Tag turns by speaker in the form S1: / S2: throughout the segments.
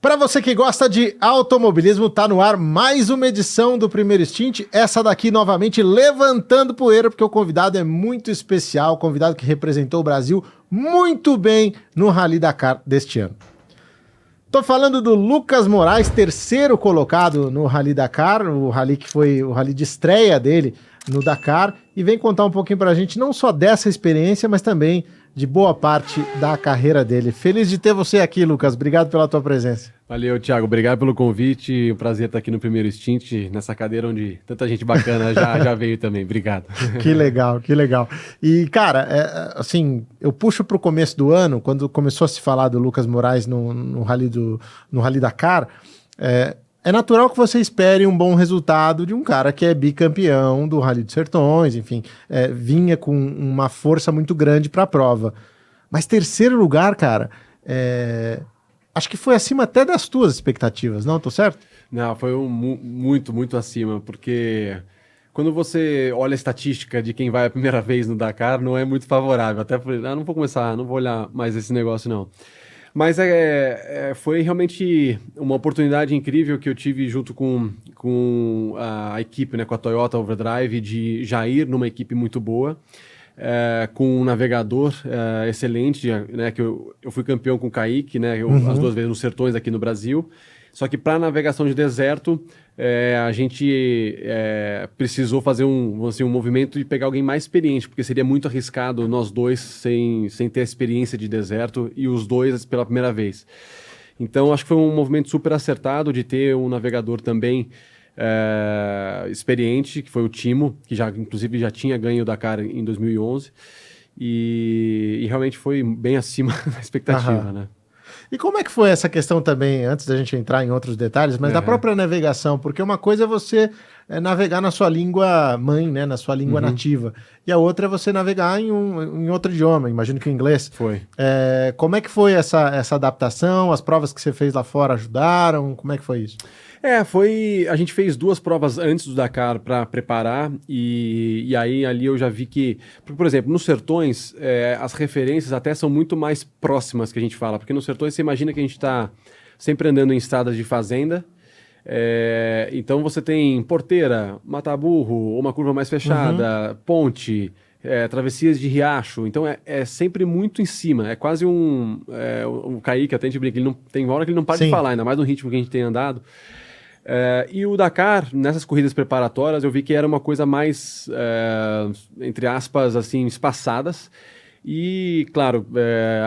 S1: Para você que gosta de automobilismo, tá no ar mais uma edição do Primeiro Stint. Essa daqui novamente levantando poeira, porque o convidado é muito especial, convidado que representou o Brasil muito bem no Rally Dakar deste ano. Tô falando do Lucas Moraes, terceiro colocado no Rally Dakar, o rally que foi o rally de estreia dele no Dakar, e vem contar um pouquinho pra gente não só dessa experiência, mas também de boa parte da carreira dele. Feliz de ter você aqui, Lucas. Obrigado pela tua presença.
S2: Valeu, Thiago. Obrigado pelo convite. Um prazer estar aqui no Primeiro Stint, nessa cadeira onde tanta gente bacana já veio também. Obrigado.
S1: Que legal, que legal. E, cara, assim, eu puxo pro começo do ano, quando começou a se falar do Lucas Moraes no Rally Dakar, é natural que você espere um bom resultado de um cara que é bicampeão do Rally dos Sertões, enfim, vinha com uma força muito grande para a prova. Mas terceiro lugar, cara, acho que foi acima até das tuas expectativas, não? Tô certo?
S2: Não, foi muito acima, porque quando você olha a estatística de quem vai a primeira vez no Dakar, não é muito favorável. Até falei, não vou olhar mais esse negócio, não. Mas foi realmente uma oportunidade incrível que eu tive junto com a equipe, né, com a Toyota Overdrive, de já ir numa equipe muito boa, com um navegador excelente, né, que eu fui campeão com o Kaique, né, as duas vezes nos Sertões aqui no Brasil. Só que para navegação de deserto, a gente precisou fazer um movimento e pegar alguém mais experiente, porque seria muito arriscado nós dois sem ter a experiência de deserto e os dois pela primeira vez. Então, acho que foi um movimento super acertado de ter um navegador também experiente, que foi o Timo, que inclusive já tinha ganho o Dakar em 2011, e realmente foi bem acima da expectativa, né?
S1: E como é que foi essa questão também, antes da gente entrar em outros detalhes, mas da própria navegação? Porque uma coisa é você navegar na sua língua mãe, né, na sua língua nativa, e a outra é você navegar em outro idioma, imagino que o inglês.
S2: Foi.
S1: Como é que foi essa adaptação? As provas que você fez lá fora ajudaram? Como é que foi isso?
S2: A gente fez 2 provas antes do Dakar para preparar e aí ali eu já vi que, por exemplo, nos Sertões as referências até são muito mais próximas que a gente fala, porque nos Sertões você imagina que a gente está sempre andando em estradas de fazenda, então você tem porteira, mata-burro, uma curva mais fechada, ponte, travessias de riacho, então é sempre muito em cima, é quase o Kaique até a gente brinca, ele não, tem hora que ele não para de falar, ainda mais no ritmo que a gente tem andado. E o Dakar, nessas corridas preparatórias, eu vi que era uma coisa mais, entre aspas, assim, espaçadas. E, claro,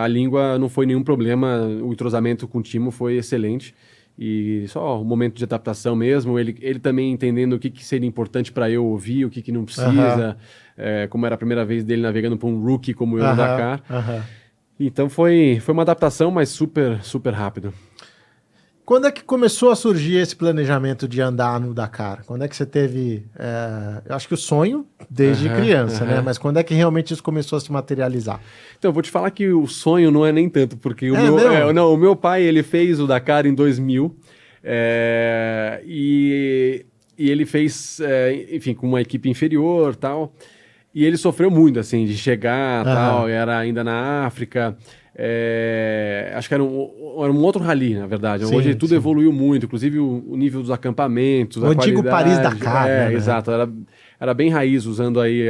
S2: a língua não foi nenhum problema, o entrosamento com o Timo foi excelente. E só um momento de adaptação mesmo, ele também entendendo o que seria importante para eu ouvir, o que não precisa, como era a primeira vez dele navegando para um rookie como eu no Dakar. Então foi uma adaptação, mas super, super rápido.
S1: Quando é que começou a surgir esse planejamento de andar no Dakar? Quando é que você teve... eu acho que o sonho desde criança, né? Mas quando é que realmente isso começou a se materializar?
S2: Então, eu vou te falar que o sonho não é nem tanto, porque o meu pai, ele fez o Dakar em 2000, e ele fez, enfim, com uma equipe inferior, tal, e ele sofreu muito, assim, de chegar, tal, era ainda na África... acho que era um outro rally, na verdade. Hoje tudo evoluiu muito, inclusive o nível dos acampamentos,
S1: o antigo Paris Dakar, né?
S2: Exato, era bem raiz, usando aí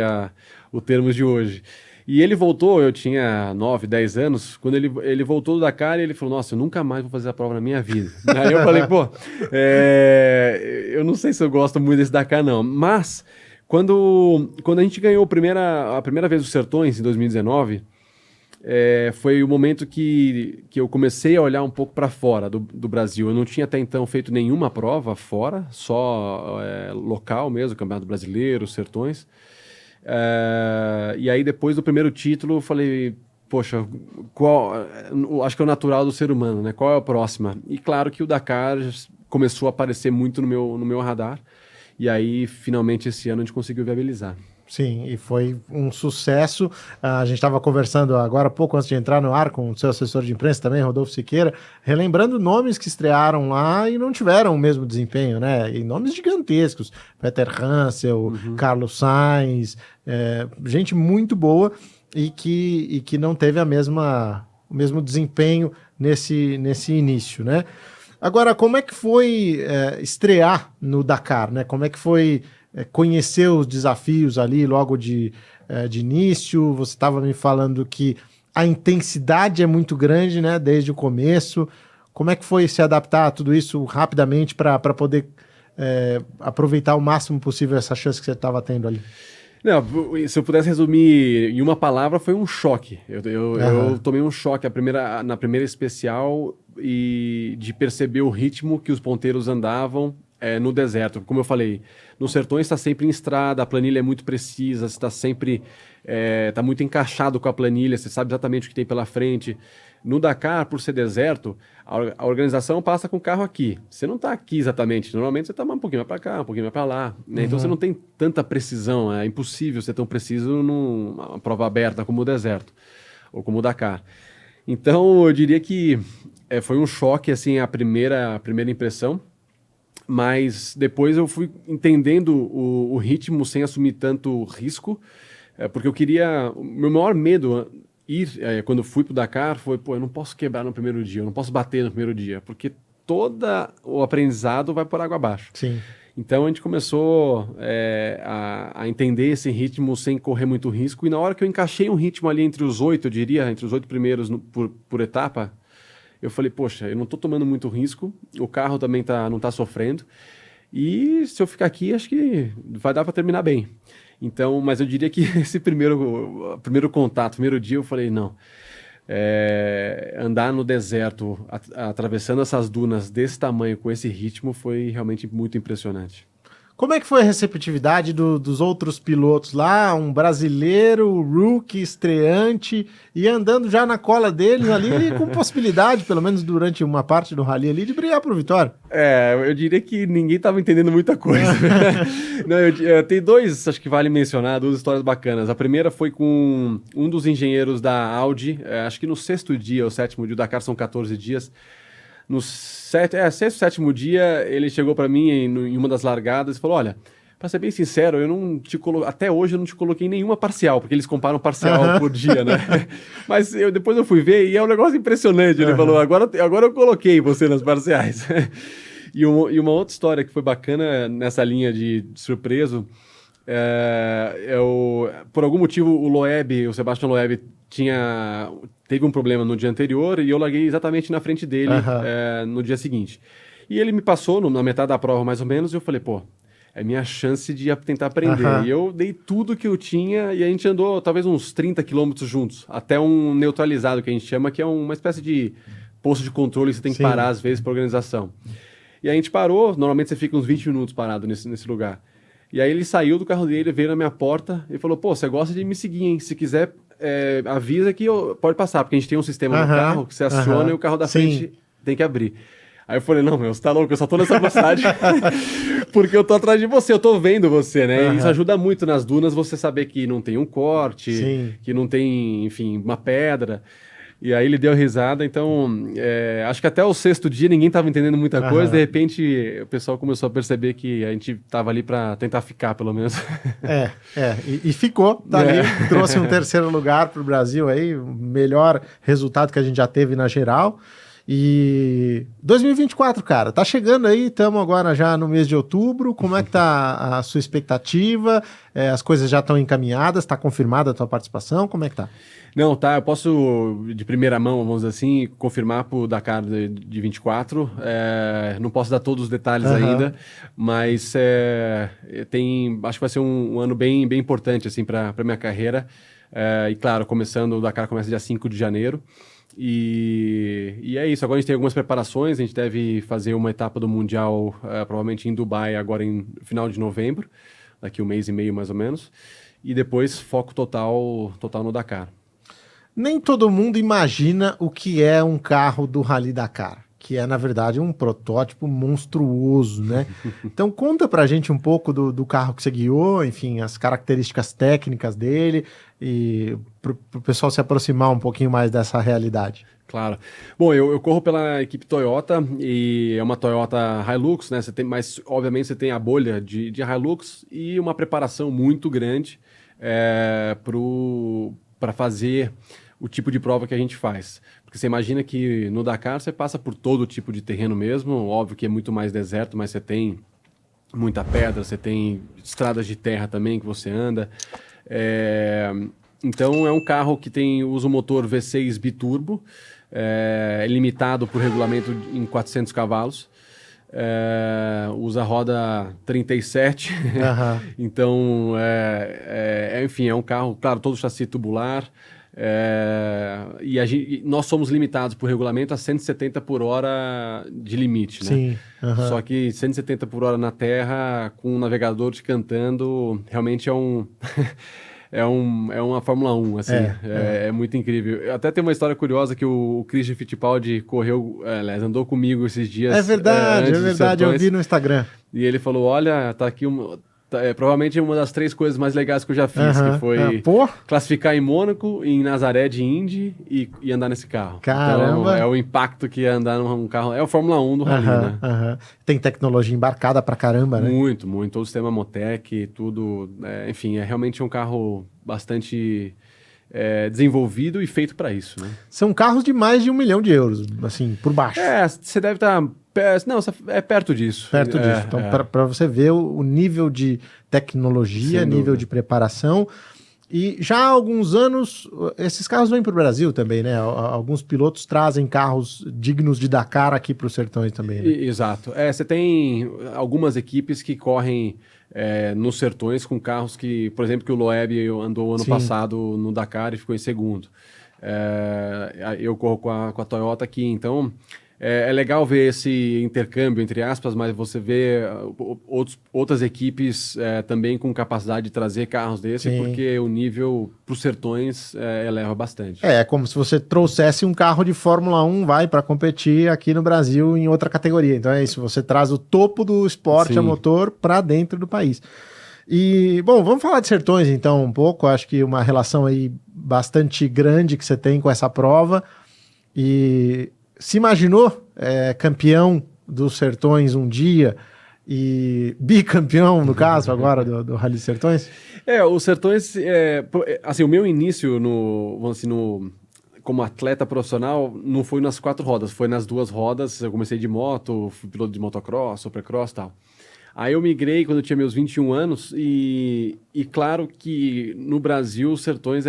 S2: o termos de hoje. E ele voltou, eu tinha 9, 10 anos, quando ele voltou do Dakar, ele falou, nossa, eu nunca mais vou fazer a prova na minha vida. Aí eu falei, pô, eu não sei se eu gosto muito desse Dakar não, mas quando a gente ganhou a primeira vez os Sertões, em 2019, foi o momento que eu comecei a olhar um pouco para fora do Brasil. Eu não tinha até então feito nenhuma prova fora, só local mesmo, Campeonato Brasileiro, Sertões. E aí depois do primeiro título eu falei, poxa, acho que é o natural do ser humano, né? Qual é a próxima? E claro que o Dakar começou a aparecer muito no meu radar. E aí finalmente esse ano a gente conseguiu viabilizar.
S1: Sim, e foi um sucesso. A gente estava conversando agora há pouco, antes de entrar no ar, com o seu assessor de imprensa também, Rodolfo Siqueira, relembrando nomes que estrearam lá e não tiveram o mesmo desempenho, né? E nomes gigantescos, Peter Hansel, Carlos Sainz, gente muito boa e que não teve o mesmo desempenho nesse início, né? Agora, como é que foi estrear no Dakar, né? Como é que foi conhecer os desafios ali logo de início? Você estava me falando que a intensidade é muito grande, né? Desde o começo. Como é que foi se adaptar a tudo isso rapidamente para poder aproveitar o máximo possível essa chance que você estava tendo ali?
S2: Não, se eu pudesse resumir em uma palavra, foi um choque. Eu tomei um choque na primeira especial e de perceber o ritmo que os ponteiros andavam no deserto. Como eu falei, nos sertões está sempre em estrada, a planilha é muito precisa, está sempre tá muito encaixado com a planilha, você sabe exatamente o que tem pela frente. No Dakar, por ser deserto, a organização passa com o carro aqui. Você não está aqui exatamente. Normalmente você está um pouquinho mais para cá, um pouquinho mais para lá. Né? Então você não tem tanta precisão. É impossível ser tão preciso numa prova aberta como o deserto ou como o Dakar. Então eu diria que foi um choque assim a primeira impressão. Mas depois eu fui entendendo o ritmo sem assumir tanto risco, porque eu queria. O meu maior medo quando eu fui pro Dakar foi, eu não posso quebrar no primeiro dia, eu não posso bater no primeiro dia, porque todo o aprendizado vai por água abaixo.
S1: Sim.
S2: Então a gente começou a entender esse ritmo sem correr muito risco, e na hora que eu encaixei um ritmo ali entre os 8, eu diria, entre os 8 primeiros por etapa, eu falei, poxa, eu não estou tomando muito risco, o carro também não está sofrendo, e se eu ficar aqui, acho que vai dar para terminar bem. Então, mas eu diria que esse primeiro contato, primeiro dia, eu falei, não, andar no deserto, atravessando essas dunas desse tamanho, com esse ritmo, foi realmente muito impressionante.
S1: Como é que foi a receptividade dos outros pilotos lá? Um brasileiro, rookie, estreante, e andando já na cola deles ali, com possibilidade, pelo menos durante uma parte do rally ali, de brigar por vitória.
S2: Eu diria que ninguém estava entendendo muita coisa. Não, tem acho que vale mencionar, duas histórias bacanas. A primeira foi com um dos engenheiros da Audi, acho que no 6º dia ou 7º dia, o Dakar são 14 dias. No sexto, sétimo dia, ele chegou para mim em uma das largadas e falou, olha, para ser bem sincero, até hoje eu não te coloquei nenhuma parcial, porque eles comparam parcial por dia, né? Mas depois eu fui ver e é um negócio impressionante. Ele falou, agora eu coloquei você nas parciais. E uma outra história que foi bacana nessa linha de surpreso, por algum motivo o Sebastian Loeb teve um problema no dia anterior e eu larguei exatamente na frente dele no dia seguinte. E ele me passou na metade da prova mais ou menos e eu falei, é minha chance de tentar aprender. E eu dei tudo que eu tinha e a gente andou talvez uns 30 quilômetros juntos, até um neutralizado que a gente chama, que é uma espécie de posto de controle que você tem que parar às vezes para organização. E a gente parou, normalmente você fica uns 20 minutos parado nesse lugar. E aí ele saiu do carro dele, veio na minha porta e falou, você gosta de me seguir, hein? Se quiser, avisa que pode passar, porque a gente tem um sistema no carro que você aciona e o carro da frente tem que abrir. Aí eu falei, não, você tá louco, eu só tô nessa velocidade porque eu tô atrás de você, eu tô vendo você, né? Isso ajuda muito nas dunas, você saber que não tem um corte, que não tem, enfim, uma pedra. E aí ele deu risada, então acho que até o 6º dia ninguém estava entendendo muita coisa, de repente o pessoal começou a perceber que a gente estava ali para tentar ficar, pelo menos.
S1: E ficou, tá ali, trouxe um 3º lugar para o Brasil aí, o melhor resultado que a gente já teve na geral. E 2024, cara, tá chegando aí, estamos agora já no mês de outubro, como é que tá a sua expectativa? As coisas já estão encaminhadas, tá confirmada a tua participação, como é que tá?
S2: Não, tá, eu posso, de primeira mão, vamos dizer assim, confirmar pro Dakar de 24, não posso dar todos os detalhes ainda, mas acho que vai ser um ano bem, bem importante, assim, para minha carreira, e claro, o Dakar começa dia 5 de janeiro, e é isso, agora a gente tem algumas preparações, a gente deve fazer uma etapa do Mundial, provavelmente em Dubai, agora em final de novembro, daqui 1 mês e meio mais ou menos, e depois foco total no Dakar.
S1: Nem todo mundo imagina o que é um carro do Rally Dakar, que é, na verdade, um protótipo monstruoso, né? Então, conta pra gente um pouco do carro que você guiou, enfim, as características técnicas dele, e pro pessoal se aproximar um pouquinho mais dessa realidade.
S2: Claro. Bom, eu corro pela equipe Toyota, e é uma Toyota Hilux, né? Mas, obviamente, você tem a bolha de Hilux e uma preparação muito grande para fazer o tipo de prova que a gente faz. Porque você imagina que no Dakar você passa por todo tipo de terreno mesmo, óbvio que é muito mais deserto, mas você tem muita pedra, você tem estradas de terra também que você anda. Então é um carro que usa o motor V6 biturbo, é limitado por regulamento em 400 cavalos. Usa roda 37, então enfim, é um carro, claro, todo chassi tubular, e nós somos limitados por regulamento a 170 por hora de limite, né?
S1: Sim.
S2: Só que 170 por hora na terra, com um navegador te cantando, realmente é uma Fórmula 1, assim, é muito incrível. Até tem uma história curiosa que o Christian Fittipaldi andou comigo esses dias.
S1: É verdade, eu vi no Instagram.
S2: E ele falou, olha, tá aqui provavelmente uma das 3 coisas mais legais que eu já fiz, que foi classificar em Mônaco, em Nazaré de Indy e andar nesse carro.
S1: Caramba!
S2: Então, é o impacto que é andar num carro, é o Fórmula 1 do Rally, né?
S1: Tem tecnologia embarcada pra caramba, né?
S2: Muito, muito. Todo o sistema Motec, tudo. Enfim, é realmente um carro bastante desenvolvido e feito para isso, né?
S1: São carros de mais de €1 milhão, assim, por baixo.
S2: Você deve estar... Não, é perto disso.
S1: Perto disso. Então, para você ver o nível de tecnologia, nível de preparação. E já há alguns anos, esses carros vêm para o Brasil também, né? Alguns pilotos trazem carros dignos de Dakar aqui para os Sertões também, né?
S2: Exato. Você tem algumas equipes que correm nos Sertões com carros que, por exemplo, que o Loeb andou ano passado no Dakar e ficou em segundo. Eu corro com a Toyota aqui, então... É legal ver esse intercâmbio, entre aspas, mas você vê outras equipes também com capacidade de trazer carros desse, porque o nível para os Sertões eleva bastante.
S1: É como se você trouxesse um carro de Fórmula 1, para competir aqui no Brasil em outra categoria. Então é isso, você traz o topo do esporte a motor para dentro do país. E, bom, vamos falar de Sertões então um pouco. Acho que uma relação aí bastante grande que você tem com essa prova. E... se imaginou campeão dos Sertões um dia e bicampeão, no caso, agora, do Rally Sertões?
S2: Os Sertões... assim, o meu início como atleta profissional não foi nas 4 rodas, foi nas 2 rodas. Eu comecei de moto, fui piloto de motocross, supercross e tal. Aí eu migrei quando eu tinha meus 21 anos e claro que no Brasil o Sertões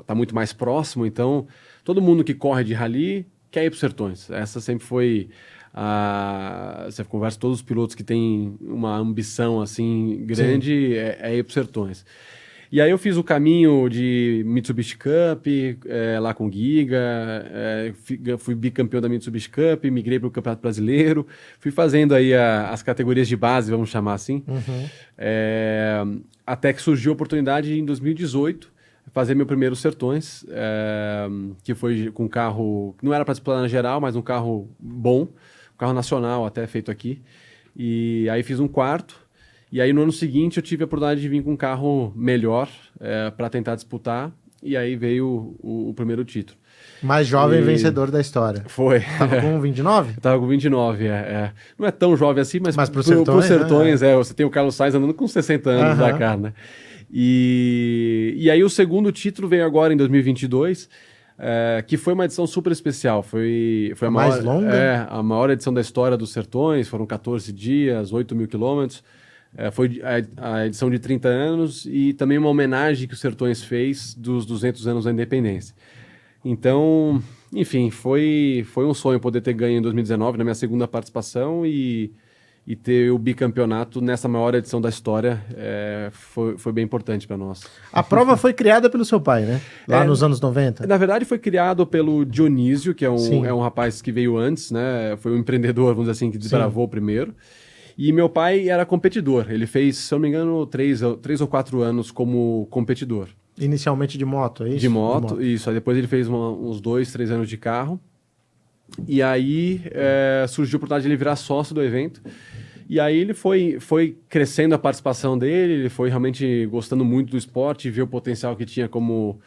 S2: tá muito mais próximo, então todo mundo que corre de rally quer ir para os Sertões. Essa sempre foi você conversa com todos os pilotos que têm uma ambição assim grande, ir para os Sertões. E aí eu fiz o caminho de Mitsubishi Cup, lá com Giga, fui bicampeão da Mitsubishi Cup, migrei para o Campeonato Brasileiro, fui fazendo aí as categorias de base, vamos chamar assim, até que surgiu a oportunidade em 2018 fazer meu primeiro Sertões, que foi com um carro, não era para disputar na geral, mas um carro bom, um carro nacional até feito aqui, e aí fiz um quarto. E aí no ano seguinte eu tive a oportunidade de vir com um carro melhor para tentar disputar, e aí veio o primeiro título.
S1: Mais jovem vencedor da história.
S2: Foi.
S1: Tava com 29?
S2: Tava com 29, Não é tão jovem assim, mas
S1: pro Sertões,
S2: né? Você tem o Carlos Sainz andando com 60 anos da cara, né? E aí o segundo título veio agora em 2022, que foi uma edição super especial. Foi a maior,
S1: mais longa?
S2: A maior edição da história dos Sertões, foram 14 dias, 8.000 quilômetros. Foi a edição de 30 anos e também uma homenagem que o Sertões fez dos 200 anos da independência. Então, enfim, foi um sonho poder ter ganho em 2019, na minha segunda participação, e ter o bicampeonato nessa maior edição da história foi bem importante para nós.
S1: A prova foi criada pelo seu pai, né? Lá nos anos 90?
S2: Na verdade, foi criado pelo Dionísio, que é um rapaz que veio antes, né? Foi um empreendedor, vamos dizer assim, que desbravou primeiro. E meu pai era competidor. Ele fez, se eu não me engano, 3 ou 4 anos como competidor.
S1: Inicialmente de moto, é isso?
S2: De moto, isso. Aí depois ele fez uns 2, 3 anos de carro. E aí surgiu a oportunidade de ele virar sócio do evento. E aí ele foi crescendo a participação dele, ele foi realmente gostando muito do esporte, viu o potencial que tinha como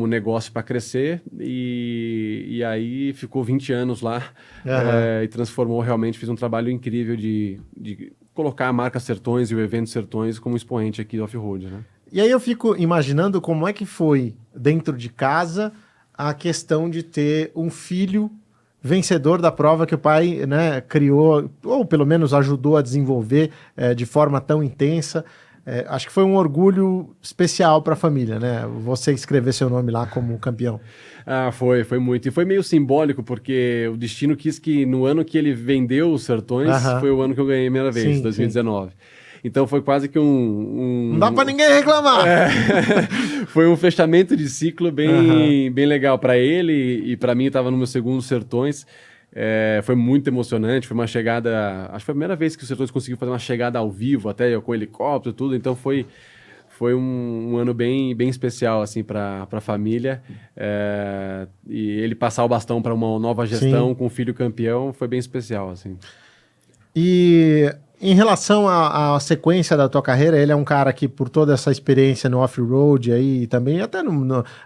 S2: negócio para crescer, e aí ficou 20 anos lá e transformou realmente, fez um trabalho incrível de colocar a marca Sertões e o evento Sertões como expoente aqui do off-road, né?
S1: E aí eu fico imaginando como é que foi dentro de casa a questão de ter um filho vencedor da prova que o pai, né, criou, ou pelo menos ajudou a desenvolver de forma tão intensa. Acho que foi um orgulho especial para a família, né? Você escrever seu nome lá como campeão.
S2: Ah, foi muito. E foi meio simbólico, porque o destino quis que no ano que ele vendeu os Sertões, foi o ano que eu ganhei a primeira vez, 2019. Sim. Então foi quase que
S1: Não dá para ninguém reclamar!
S2: Foi um fechamento de ciclo bem legal para ele e para mim. Estava no meu segundo Sertões. Foi muito emocionante, foi uma chegada... Acho que foi a primeira vez que o Sertões conseguiu fazer uma chegada ao vivo, até com helicóptero e tudo. Então foi um ano bem especial assim, para a família. E ele passar o bastão para uma nova gestão com o filho campeão foi bem especial. Assim.
S1: E em relação à sequência da tua carreira, ele é um cara que, por toda essa experiência no off-road aí, também até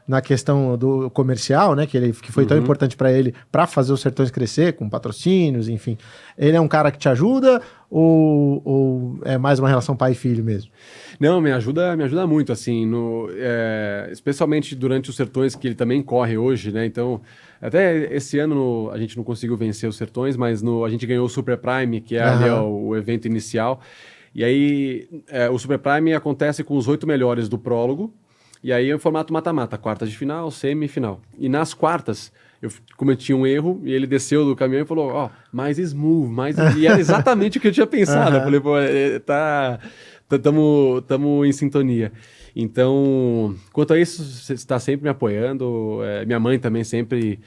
S1: na questão do comercial, né, que foi tão importante para ele, para fazer os Sertões crescer, com patrocínios, enfim. Ele é um cara que te ajuda ou é mais uma relação pai e filho mesmo?
S2: Não, me ajuda muito, assim, especialmente durante os Sertões, que ele também corre hoje, né, então... Até esse ano a gente não conseguiu vencer os Sertões, mas a gente ganhou o Super Prime, que é ali o evento inicial. E aí o Super Prime acontece com os 8 melhores do prólogo, e aí é o formato mata-mata, quartas de final, semifinal. E nas quartas eu cometi um erro e ele desceu do caminhão e falou, mais smooth, mais... E era exatamente o que eu tinha pensado. Eu falei, pô, tamo em sintonia. Então, quanto a isso, você está sempre me apoiando. Minha mãe também sempre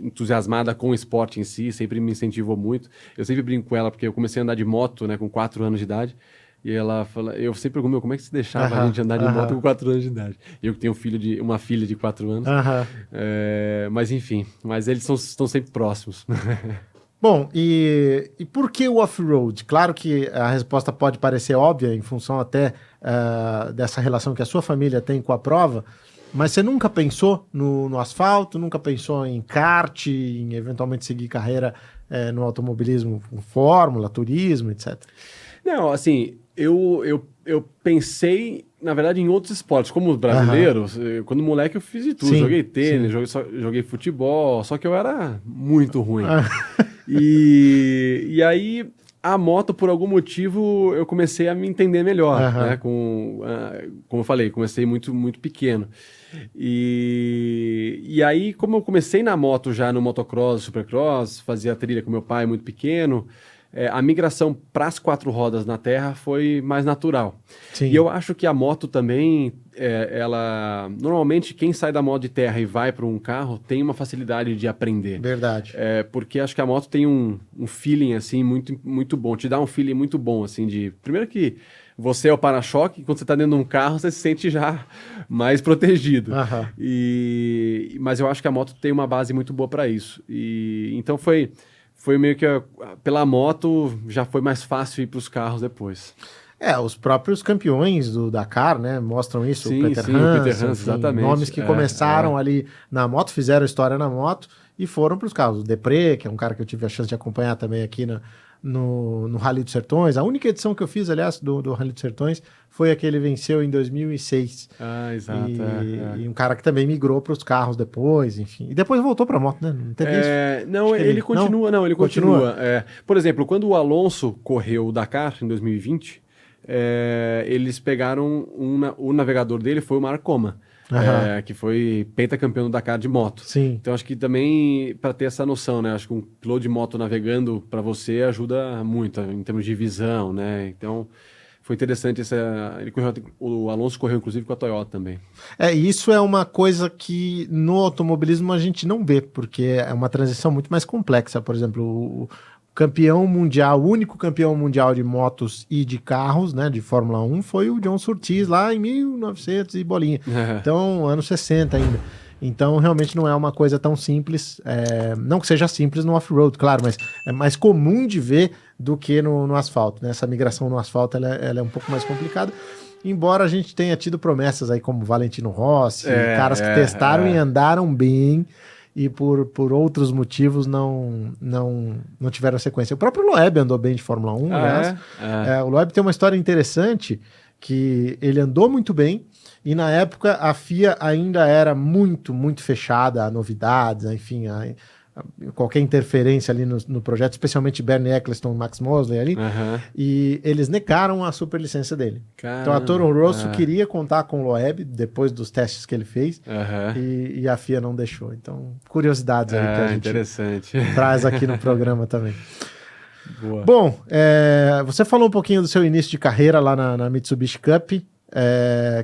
S2: entusiasmada com o esporte em si, sempre me incentivou muito. Eu sempre brinco com ela, porque eu comecei a andar de moto, né, com 4 anos de idade. E ela fala, eu sempre pergunto, como é que você deixava a gente andar de moto com 4 anos de idade? Eu que tenho uma filha de 4 anos. Mas enfim, eles estão sempre próximos.
S1: Bom, e por que o off-road? Claro que a resposta pode parecer óbvia, em função até dessa relação que a sua família tem com a prova, mas você nunca pensou no asfalto, nunca pensou em kart, em eventualmente seguir carreira no automobilismo com fórmula, turismo, etc?
S2: Não, assim, eu pensei, na verdade, em outros esportes. Como brasileiro, quando moleque eu fiz de tudo. Joguei tênis, joguei futebol, só que eu era muito ruim. E aí, a moto, por algum motivo, eu comecei a me entender melhor. Né? Como eu falei, comecei muito, muito pequeno. E aí, como eu comecei na moto já no motocross, supercross, fazia trilha com meu pai muito pequeno, a migração para as 4 rodas na terra foi mais natural. Sim. E eu acho que a moto também, normalmente quem sai da moto de terra e vai para um carro tem uma facilidade de aprender.
S1: Verdade.
S2: Porque acho que a moto tem um feeling assim muito, muito bom, te dá um feeling muito bom assim primeiro que você é o para-choque, quando você está dentro de um carro você se sente já mais protegido. Mas eu acho que a moto tem uma base muito boa para isso. Então foi meio que pela moto já foi mais fácil ir para os carros depois.
S1: Os próprios campeões do Dakar, né, mostram isso.
S2: Sim,
S1: o Peter Hans,
S2: exatamente.
S1: Nomes que começaram ali na moto, fizeram história na moto e foram para os carros. O Depré, que é um cara que eu tive a chance de acompanhar também aqui no Rally dos Sertões. A única edição que eu fiz, aliás, do Rally dos Sertões foi a que ele venceu em 2006.
S2: Exato.
S1: E um cara que também migrou para os carros depois, enfim. E depois voltou para a moto, né? Não teve isso?
S2: Não, ele continua. Não, ele continua. Por exemplo, quando o Alonso correu o Dakar em 2020, eles pegaram o navegador dele, foi o Mark Coma. Que foi pentacampeão do Dakar de moto.
S1: Sim.
S2: Então acho que também para ter essa noção, né? Acho que um piloto de moto navegando para você ajuda muito em termos de visão, né? Então foi interessante o Alonso correu inclusive com a Toyota também.
S1: Isso é uma coisa que no automobilismo a gente não vê, porque é uma transição muito mais complexa. Por exemplo, o campeão mundial, o único campeão mundial de motos e de carros, né, de Fórmula 1, foi o John Surtees lá em 1900 e bolinha. Então, anos 60 ainda. Então, realmente não é uma coisa tão simples, não que seja simples no off-road, claro, mas é mais comum de ver do que no asfalto, né? Essa migração no asfalto, ela é um pouco mais complicada. Embora a gente tenha tido promessas aí como Valentino Rossi, caras que testaram e andaram bem, e por outros motivos não tiveram sequência. O próprio Loeb andou bem de Fórmula 1, aliás. O Loeb tem uma história interessante, que ele andou muito bem, e na época a FIA ainda era muito, muito fechada a novidades, enfim, qualquer interferência ali no projeto, especialmente Bernie Eccleston e Max Mosley ali, e eles negaram a superlicença dele.
S2: Caramba.
S1: Então a Toro Rosso queria contar com o Loeb, depois dos testes que ele fez, e a FIA não deixou. Então, curiosidades aí que a gente
S2: interessante.
S1: traz aqui no programa também.
S2: Boa.
S1: Bom, você falou um pouquinho do seu início de carreira lá na Mitsubishi Cup.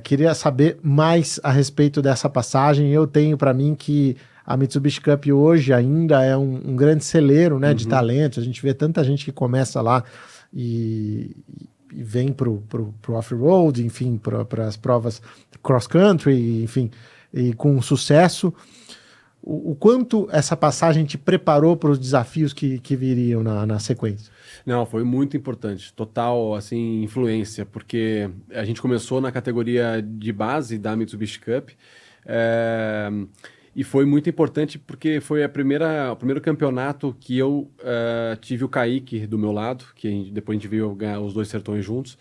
S1: Queria saber mais a respeito dessa passagem. Eu tenho para mim que a Mitsubishi Cup hoje ainda é um grande celeiro, né, de talentos. A gente vê tanta gente que começa lá e vem pro off-road, enfim, para as provas cross-country, enfim, e com sucesso. O quanto essa passagem te preparou para os desafios que viriam na sequência?
S2: Não, foi muito importante, total, assim, influência, porque a gente começou na categoria de base da Mitsubishi Cup, e foi muito importante porque foi o primeiro campeonato que eu tive o Kaique do meu lado, que depois a gente veio ganhar os 2 Sertões juntos,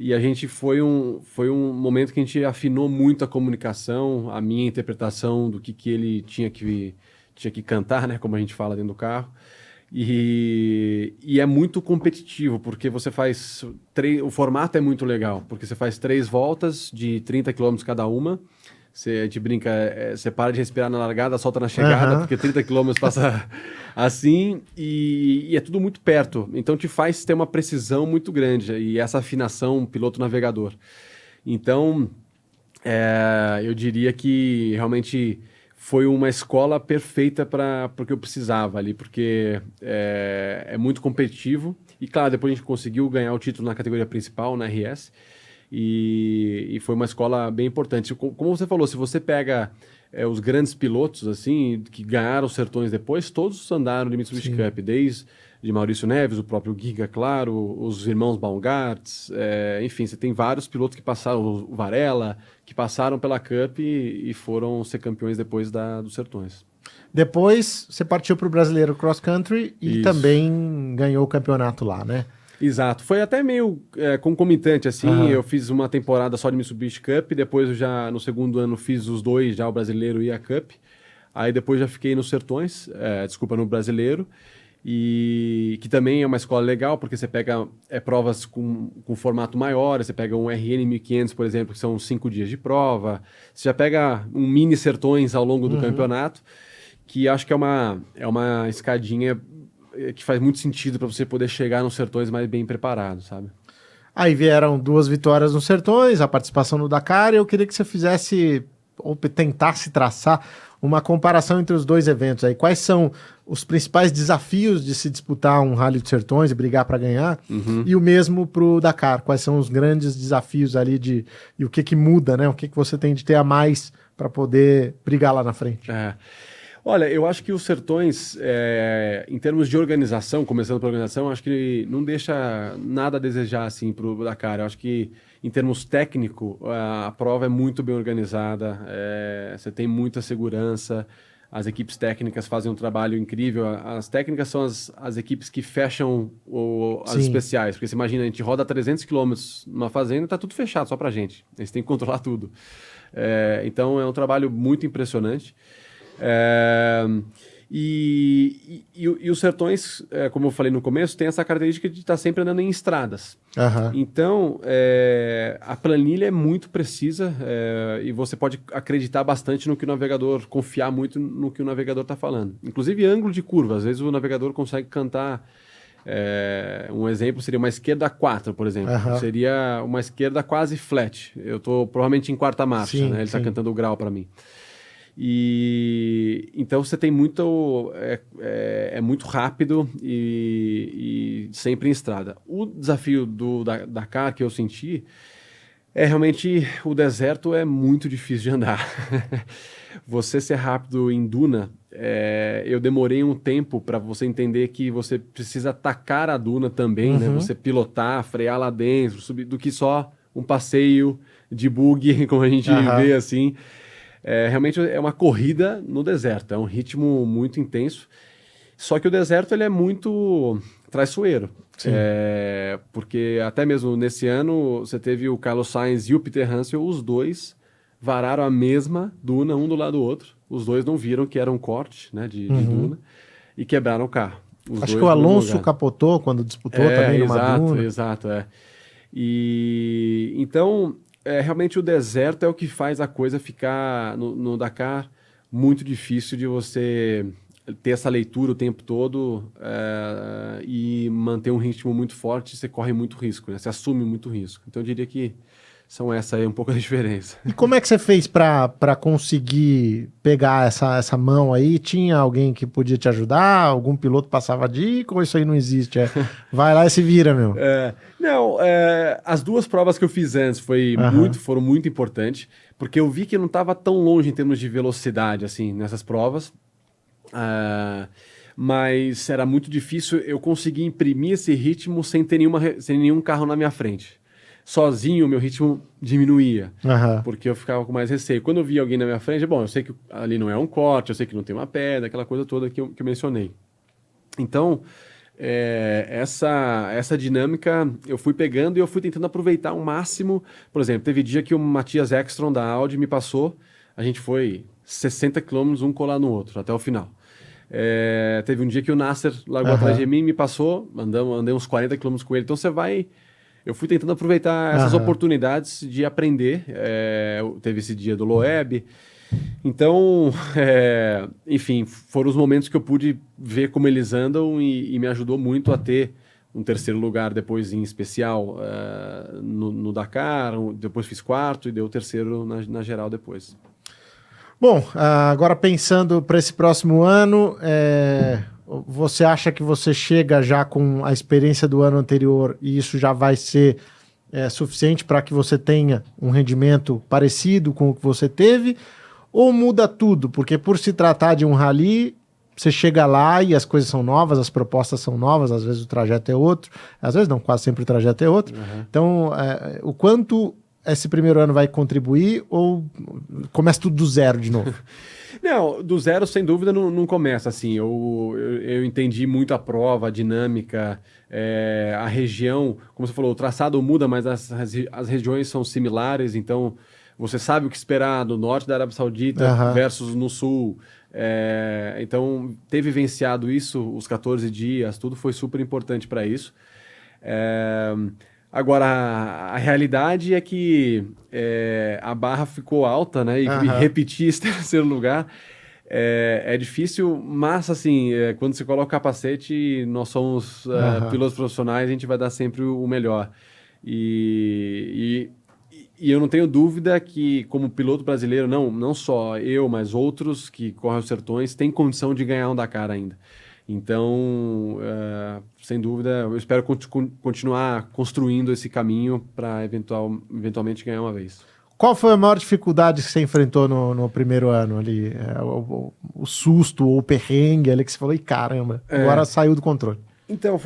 S2: e a gente foi um momento que a gente afinou muito a comunicação, a minha interpretação do que ele tinha que cantar, né, como a gente fala dentro do carro. E é muito competitivo, porque você faz... O formato é muito legal, porque você faz 3 voltas de 30 km cada uma. A gente brinca, você para de respirar na largada, solta na chegada, porque 30 km passa assim, e é tudo muito perto. Então te faz ter uma precisão muito grande, e essa afinação piloto-navegador. Então, eu diria que realmente foi uma escola perfeita para o que eu precisava ali, porque é muito competitivo. E claro, depois a gente conseguiu ganhar o título na categoria principal, na RS, e foi uma escola bem importante. Como você falou, se você pega os grandes pilotos assim que ganharam os Sertões depois, todos andaram de Mitsubishi Cup, desde Maurício Neves, o próprio Giga, claro, os irmãos Baumgartz, enfim, você tem vários pilotos que passaram, o Varela, que passaram pela Cup e foram ser campeões depois dos Sertões. Depois
S1: você partiu para o Brasileiro Cross Country e também ganhou o campeonato lá, né?
S2: Exato, foi até meio concomitante, assim, eu fiz uma temporada só de Mitsubishi Cup, depois eu já, no segundo ano, fiz os 2, já o Brasileiro e a Cup, aí depois já fiquei nos Sertões, no Brasileiro, e que também é uma escola legal, porque você pega provas com formato maior, você pega um RN 1500, por exemplo, que são 5 dias de prova, você já pega um mini Sertões ao longo do campeonato, que acho que é uma escadinha que faz muito sentido para você poder chegar nos Sertões mais bem preparado, sabe?
S1: Aí vieram 2 vitórias nos Sertões, a participação no Dakar, e eu queria que você fizesse, ou tentasse traçar, uma comparação entre os 2 eventos aí. Quais são os principais desafios de se disputar um Rally dos Sertões e brigar para ganhar? E o mesmo para o Dakar. Quais são os grandes desafios ali e o que muda, né? O que você tem de ter a mais para poder brigar lá na frente?
S2: Olha, eu acho que os Sertões, em termos de organização, começando pela organização, acho que não deixa nada a desejar assim, para o Dakar. Eu acho que, em termos técnicos, a prova é muito bem organizada, você tem muita segurança, as equipes técnicas fazem um trabalho incrível. As técnicas são as equipes que fecham as especiais, porque você imagina, a gente roda 300 km numa fazenda e está tudo fechado só para a gente. Eles têm que controlar tudo. Então, é um trabalho muito impressionante. E os Sertões, como eu falei no começo, tem essa característica de estar sempre andando em estradas. Então, a planilha é muito precisa, e você pode acreditar bastante no que o navegador, confiar muito no que o navegador está falando. Inclusive ângulo de curva, às vezes o navegador consegue cantar. Um exemplo seria uma esquerda 4, por exemplo. Seria uma esquerda quase flat. Eu estou provavelmente em quarta marcha, né? Ele está cantando o grau para mim. E então você tem muito muito rápido e sempre em estrada. O desafio do Dakar que eu senti realmente o deserto é muito difícil de andar. Você ser rápido em duna, eu demorei um tempo para você entender que você precisa atacar a duna também, né? Você pilotar, frear lá dentro, subir, do que só um passeio de bug, como a gente vê assim. Realmente é uma corrida no deserto, é um ritmo muito intenso, só que o deserto ele é muito traiçoeiro.
S1: Sim.
S2: Porque até mesmo nesse ano, você teve o Carlos Sainz e o Peter Hansel, os dois vararam a mesma duna, um do lado do outro. Os dois não viram que era um corte, né, de duna e quebraram o carro. Os
S1: Acho
S2: dois
S1: que o
S2: no mesmo
S1: Alonso
S2: lugar.
S1: capotou quando disputou também numa duna.
S2: Exato. E então, realmente o deserto é o que faz a coisa ficar no Dakar muito difícil de você ter essa leitura o tempo todo e manter um ritmo muito forte. Você corre muito risco, né? Você assume muito risco. Então eu diria que são essa aí um pouco a diferença.
S1: E como é que você fez para conseguir pegar essa mão aí? Tinha alguém que podia te ajudar? Algum piloto passava a dica ou isso aí não existe? Vai lá e se vira, meu.
S2: Não, as duas provas que eu fiz antes foram muito importantes, porque eu vi que eu não estava tão longe em termos de velocidade assim nessas provas, mas era muito difícil eu conseguir imprimir esse ritmo sem ter nenhum carro na minha frente. Sozinho, o meu ritmo diminuía, porque eu ficava com mais receio. Quando eu via alguém na minha frente, bom, eu sei que ali não é um corte, eu sei que não tem uma pedra, aquela coisa toda que eu mencionei. Então, essa dinâmica eu fui pegando e eu fui tentando aproveitar ao máximo. Por exemplo, teve dia que o Matthias Ekstrom da Audi me passou, a gente foi 60 km um colar no outro, até o final. Teve um dia que o Nasser largou atrás de mim, me passou, andei uns 40 km com ele. Então eu fui tentando aproveitar essas oportunidades de aprender. Teve esse dia do Loeb. Então, enfim, foram os momentos que eu pude ver como eles andam e me ajudou muito a ter um terceiro lugar depois em especial no Dakar. Depois fiz quarto e deu terceiro na geral depois.
S1: Bom, agora pensando para esse próximo ano, você acha que você chega já com a experiência do ano anterior e isso já vai ser suficiente para que você tenha um rendimento parecido com o que você teve? Ou muda tudo? Porque por se tratar de um rally, você chega lá e as coisas são novas, as propostas são novas, às vezes o trajeto é outro, às vezes não, quase sempre o trajeto é outro. Então, o quanto esse primeiro ano vai contribuir ou começa tudo do zero de novo?
S2: Não, do zero, sem dúvida, não começa assim. Eu entendi muito a prova, a dinâmica, a região. Como você falou, o traçado muda, mas as regiões são similares. Então, você sabe o que esperar no norte da Arábia Saudita versus no sul. Então, ter vivenciado isso, os 14 dias, tudo foi super importante para isso. Agora, a realidade é que a barra ficou alta, né? E repetir esse terceiro lugar é difícil, mas assim, quando você coloca o capacete, nós somos pilotos profissionais, a gente vai dar sempre o melhor. E eu não tenho dúvida que, como piloto brasileiro, não só eu, mas outros que correm os sertões, têm condição de ganhar um Dakar ainda. Então, sem dúvida, eu espero continuar construindo esse caminho para eventualmente ganhar uma vez.
S1: Qual foi a maior dificuldade que você enfrentou no primeiro ano ali? O susto ou o perrengue ali que você falou, e caramba, agora saiu do controle.
S2: Então,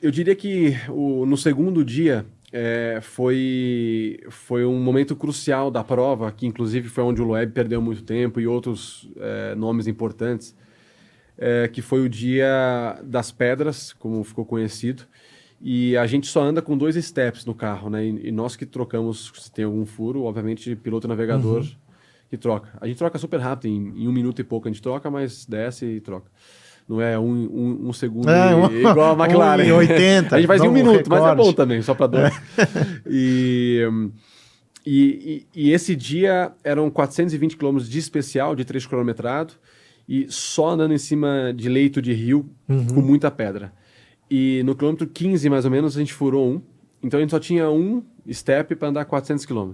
S2: eu diria que no segundo dia foi um momento crucial da prova, que inclusive foi onde o Loeb perdeu muito tempo e outros nomes importantes. Que foi o dia das pedras, como ficou conhecido, e a gente só anda com 2 steps no carro, né? E nós que trocamos, se tem algum furo, obviamente piloto e navegador que troca. A gente troca super rápido, em 1 minuto e pouco a gente troca, mas desce e troca. Não é um segundo igual a McLaren.
S1: 1:80.
S2: A gente faz em 1 minuto,
S1: recorde.
S2: mas é bom também, só para 2. E esse dia eram 420 km de especial, de trecho cronometrado, e só andando em cima de leito de rio, com muita pedra. E no quilômetro 15, mais ou menos, a gente furou um. Então a gente só tinha um step para andar 400 km.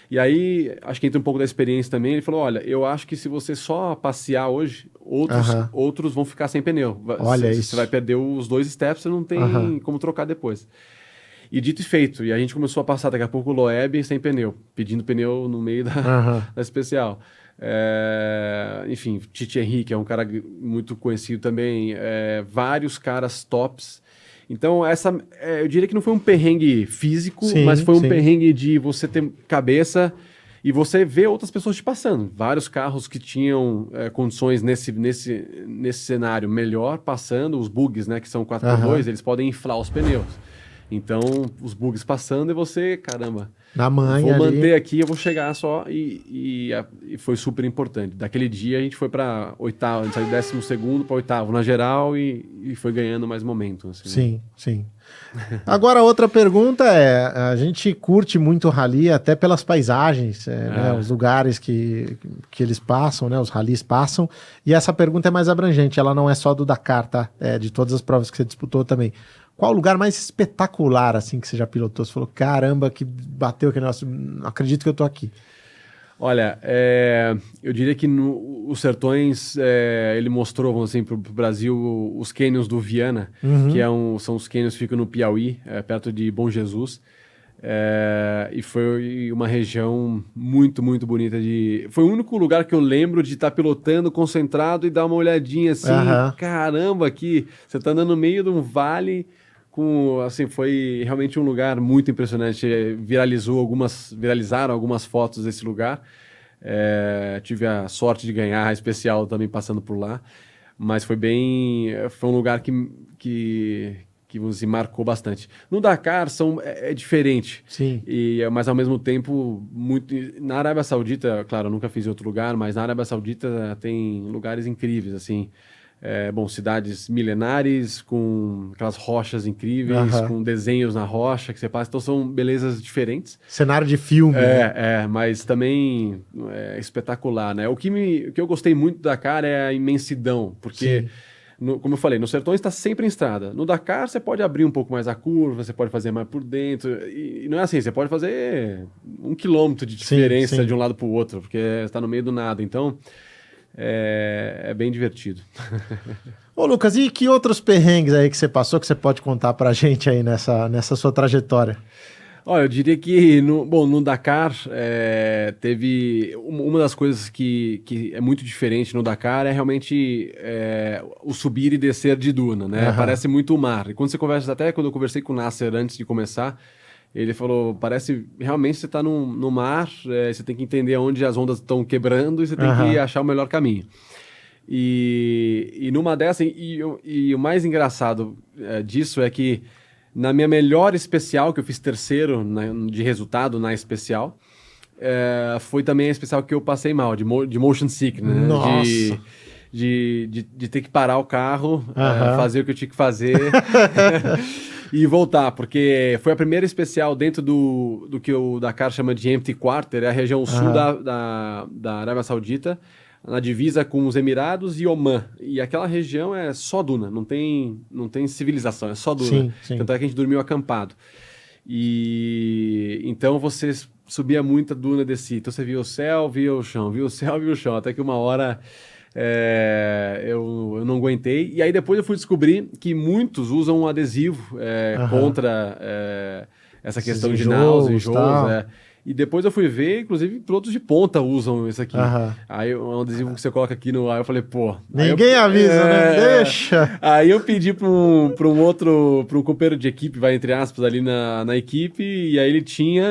S2: E aí, acho que entra um pouco da experiência também. Ele falou, olha, eu acho que se você só passear hoje, outros vão ficar sem pneu.
S1: Olha isso.
S2: Você vai perder os 2 steps, você não tem como trocar depois. E dito e feito. E a gente começou a passar daqui a pouco o Loeb sem pneu, pedindo pneu no meio da especial. Enfim, Titi Henrique é um cara muito conhecido também, vários caras tops. Então, eu diria que não foi um perrengue físico, mas foi um perrengue de você ter cabeça E você vê outras pessoas te passando. Vários carros que tinham condições nesse cenário melhor passando, os bugs, né, que são 4x2, eles podem inflar os pneus. Então, os bugs passando e você, caramba,
S1: Na manha
S2: vou
S1: ali.
S2: manter aqui, eu vou chegar só. E foi super importante. Daquele dia a gente foi para oitavo, a gente saiu 12º para oitavo na geral e foi ganhando mais momentum. Assim,
S1: Sim,
S2: né?
S1: sim. Agora, outra pergunta a gente curte muito o rally até pelas paisagens, né, os lugares que eles passam, né, os rallies passam, e essa pergunta é mais abrangente, ela não é só do Dakar, tá? É de todas as provas que você disputou também. Qual o lugar mais espetacular, assim, que você já pilotou? Você falou, caramba, que bateu aquele negócio, não acredito que eu tô aqui.
S2: Olha, eu diria que os Sertões, ele mostrou, vamos assim, para o Brasil os cânions do Viana, que são os cânions que ficam no Piauí, perto de Bom Jesus. E foi uma região muito, muito bonita. Foi o único lugar que eu lembro de estar pilotando, concentrado e dar uma olhadinha assim, caramba, aqui você está andando no meio de um vale. Assim, foi realmente um lugar muito impressionante. Viralizaram algumas fotos desse lugar. Tive a sorte de ganhar a especial também passando por lá. Mas foi um lugar que se marcou bastante. No Dakar é diferente.
S1: Sim.
S2: Mas ao mesmo tempo, na Arábia Saudita, claro, eu nunca fiz em outro lugar, mas na Arábia Saudita tem lugares incríveis, assim. Cidades milenares, com aquelas rochas incríveis, com desenhos na rocha que você passa. Então são belezas diferentes.
S1: Cenário de filme. Né?
S2: Mas também espetacular, né? O que eu gostei muito do Dakar é a imensidão, porque, como eu falei, no Sertões está sempre em estrada. No Dakar você pode abrir um pouco mais a curva, você pode fazer mais por dentro. E não é assim, você pode fazer 1 quilômetro de diferença de um lado para o outro, porque está no meio do nada. Então, é bem divertido.
S1: Ô Lucas, e que outros perrengues aí que você passou que você pode contar pra gente aí nessa sua trajetória?
S2: Olha, eu diria que no Dakar teve uma das coisas que é muito diferente no Dakar é realmente o subir e descer de duna, né? Parece muito o mar. E quando você conversa, até quando eu conversei com o Nasser antes de começar, ele falou, parece realmente você está no mar, você tem que entender onde as ondas estão quebrando e você tem que achar o melhor caminho. E numa dessas, e o mais engraçado disso é que na minha melhor especial, que eu fiz terceiro de resultado na especial, foi também a especial que eu passei mal, de motion sickness, né?
S1: Nossa!
S2: De ter que parar o carro, fazer o que eu tinha que fazer e voltar, porque foi a primeira especial dentro do que o Dakar chama de Empty Quarter, é a região sul da Arábia Saudita, na divisa com os Emirados e Omã. E aquela região é só duna, não tem civilização, é só duna.
S1: Sim.
S2: Tanto é que a gente dormiu acampado. E então você subia muita duna e descia. Então você via o céu, via o chão, via o céu, via o chão. Até que uma hora eu não aguentei. E aí depois eu fui descobrir que muitos usam um adesivo contra essa questão de náusea, enjoos. E depois eu fui ver, inclusive, pilotos de ponta usam isso aqui. Aí é um adesivo que você coloca aqui no ar, eu falei, pô...
S1: Ninguém avisa, né? Deixa!
S2: Aí eu pedi para um companheiro de equipe, vai entre aspas, ali na equipe, e aí ele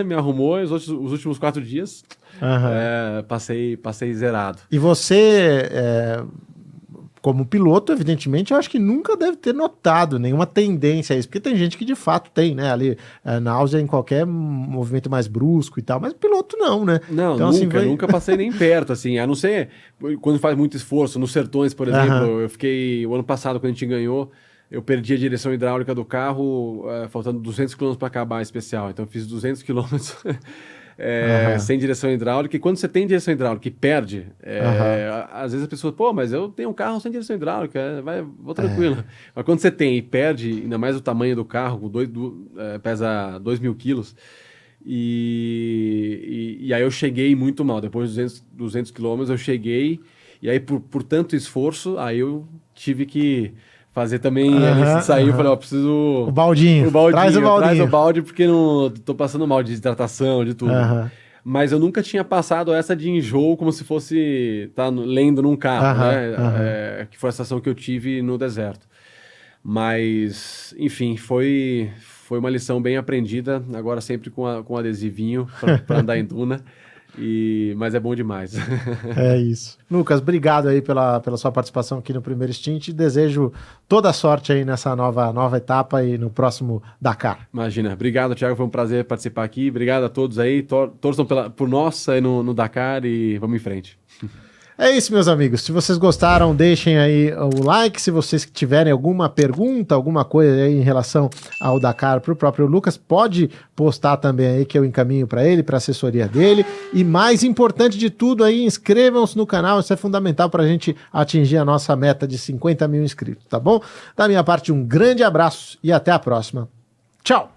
S2: me arrumou, os últimos 4 dias, passei zerado.
S1: E você, como piloto, evidentemente, eu acho que nunca deve ter notado nenhuma tendência a isso, porque tem gente que de fato tem, né, ali, náusea em qualquer movimento mais brusco e tal, mas piloto não, né?
S2: Não, então, nunca passei nem perto, assim, a não ser quando faz muito esforço, nos Sertões, por exemplo, eu fiquei, o ano passado, quando a gente ganhou, eu perdi a direção hidráulica do carro, faltando 200 km para acabar a especial, então eu fiz 200 km sem direção hidráulica, e quando você tem direção hidráulica e perde, às vezes a pessoa, pô, mas eu tenho um carro sem direção hidráulica, vou tranquilo. Mas quando você tem e perde, ainda mais o tamanho do carro, pesa 2.000 quilos, e aí eu cheguei muito mal, depois de 200 quilômetros eu cheguei, e aí por tanto esforço, aí eu tive que fazer também, sair, eu falei, ó, preciso...
S1: O baldinho, traz o baldinho.
S2: Traz o balde, porque não tô passando mal de desidratação, de tudo. Mas eu nunca tinha passado essa de enjoo como se fosse lendo num carro, né? Que foi a sensação que eu tive no deserto. Mas, enfim, foi uma lição bem aprendida, agora sempre com adesivinho para andar em duna. Mas é bom demais.
S1: É isso. Lucas, obrigado aí pela sua participação aqui no Primeiro Stint. Desejo toda a sorte aí nessa nova etapa e no próximo Dakar.
S2: Imagina. Obrigado, Thiago. Foi um prazer participar aqui. Obrigado a todos aí. Torçam por nós aí no Dakar e vamos em frente.
S1: É isso, meus amigos. Se vocês gostaram, deixem aí o like. Se vocês tiverem alguma pergunta, alguma coisa aí em relação ao Dakar para o próprio Lucas, pode postar também aí que eu encaminho para ele, para a assessoria dele. E mais importante de tudo aí, inscrevam-se no canal. Isso é fundamental para a gente atingir a nossa meta de 50 mil inscritos, tá bom? Da minha parte, um grande abraço e até a próxima. Tchau!